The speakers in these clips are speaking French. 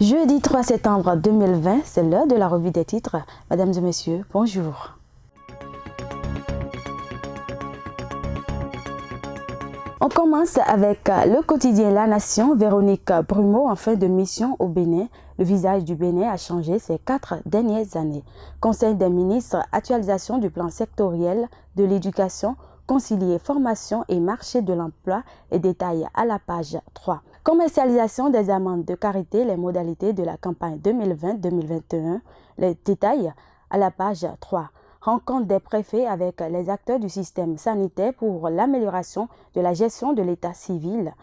Jeudi 3 septembre 2020, c'est l'heure de la revue des titres. Mesdames et messieurs, bonjour. On commence avec le quotidien La Nation. Véronique Brumeau, en fin de mission au Bénin. Le visage du Bénin a changé ces 4 dernières années. Conseil des ministres, actualisation du plan sectoriel de l'éducation, concilier formation et marché de l'emploi. Les détails à la page 3. Commercialisation des amendes de carité, les modalités de la campagne 2020-2021. Les détails à la page 3. Rencontre des préfets avec les acteurs du système sanitaire pour l'amélioration de la gestion de l'état civil.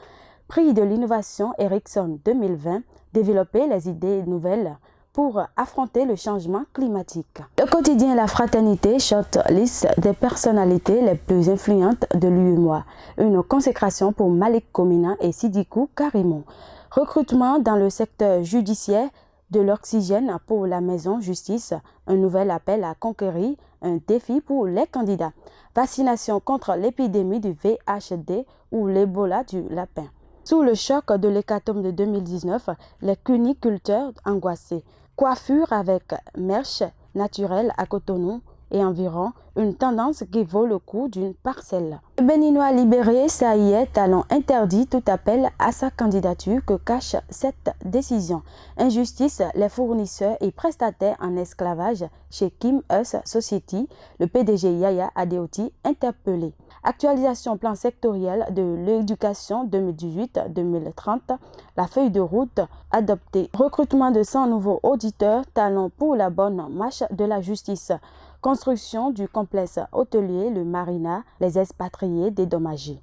Prix de l'innovation Ericsson 2020. Développer les idées nouvelles pour affronter le changement climatique. Le quotidien La Fraternité shortlist des personnalités les plus influentes de l'UEMOA. Une consécration pour Malik Komina et Sidikou Karimou. Recrutement dans le secteur judiciaire, de l'oxygène pour la maison justice. Un nouvel appel à conquérir, un défi pour les candidats. Vaccination contre l'épidémie du VHD ou l'Ebola du lapin. Sous le choc de l'hécatombe de 2019, les cuniculteurs angoissés. Coiffure avec mèche naturelle à Cotonou et environ, une tendance qui vaut le coût d'une parcelle. Le Béninois libéré, ça y est, talon interdit tout appel à sa candidature que cache cette décision. Injustice, les fournisseurs et prestataires en esclavage chez Kim Us Society, le PDG Yaya Adeoti interpellé. Actualisation plan sectoriel de l'éducation 2018-2030, la feuille de route adoptée. Recrutement de 100 nouveaux auditeurs, talons pour la bonne marche de la justice. Construction du complexe hôtelier Le Marina, les expatriés dédommagés.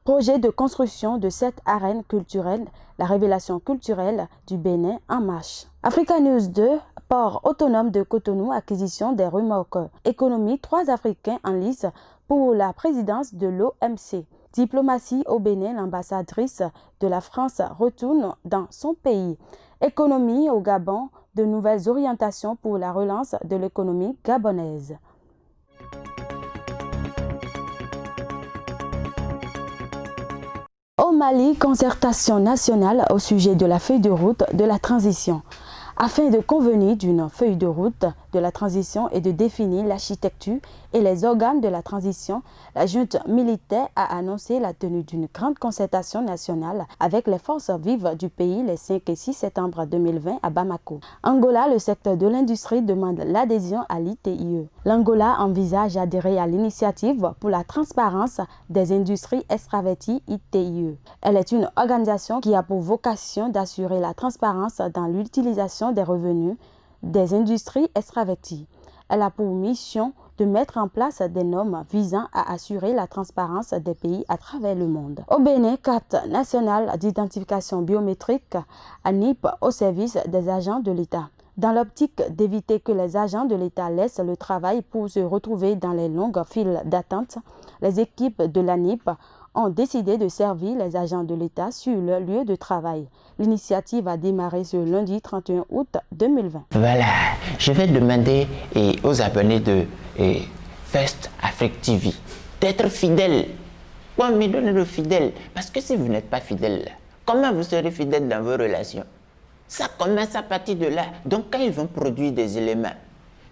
Projet de construction de 7 arènes culturelles, la révélation culturelle du Bénin en marche. Africa News 2, port autonome de Cotonou, acquisition des remorques. Économie, 3 Africains en lice pour la présidence de l'OMC. Diplomatie au Bénin, l'ambassadrice de la France retourne dans son pays. Économie au Gabon, de nouvelles orientations pour la relance de l'économie gabonaise. Au Mali, concertation nationale au sujet de la feuille de route de la transition. Afin de convenir d'une feuille de route de la transition et de définir l'architecture et les organes de la transition, la junte militaire a annoncé la tenue d'une grande concertation nationale avec les forces vives du pays les 5 et 6 septembre 2020 à Bamako. Angola, le secteur de l'industrie demande l'adhésion à l'ITIE. L'Angola envisage d'adhérer à l'initiative pour la transparence des industries extraverties ITIE. Elle est une organisation qui a pour vocation d'assurer la transparence dans l'utilisation des revenus des industries extraverties. Elle a pour mission de mettre en place des normes visant à assurer la transparence des pays à travers le monde. Au Bénin, carte nationale d'identification biométrique, ANIP au service des agents de l'État. Dans l'optique d'éviter que les agents de l'État laissent le travail pour se retrouver dans les longues files d'attente, les équipes de l'ANIP ont décidé de servir les agents de l'État sur leur lieu de travail. L'initiative a démarré ce lundi 31 août 2020. Voilà, je vais demander aux abonnés de First Afrique TV d'être fidèles. Bon, me donner le fidèle, parce que si vous n'êtes pas fidèle, comment vous serez fidèle dans vos relations? Ça commence à partir de là. Donc quand ils vont produire des éléments,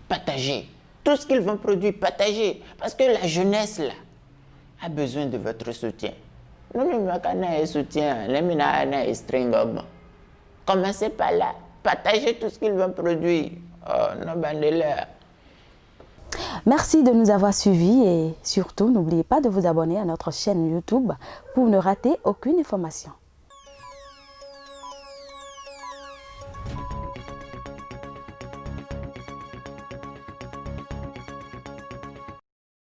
partagez. Tout ce qu'ils vont produire, partagez. Parce que la jeunesse, là, a besoin de votre soutien. Commencez par là. Partagez tout ce qu'ils vont produire. Merci de nous avoir suivis et surtout, n'oubliez pas de vous abonner à notre chaîne YouTube pour ne rater aucune information.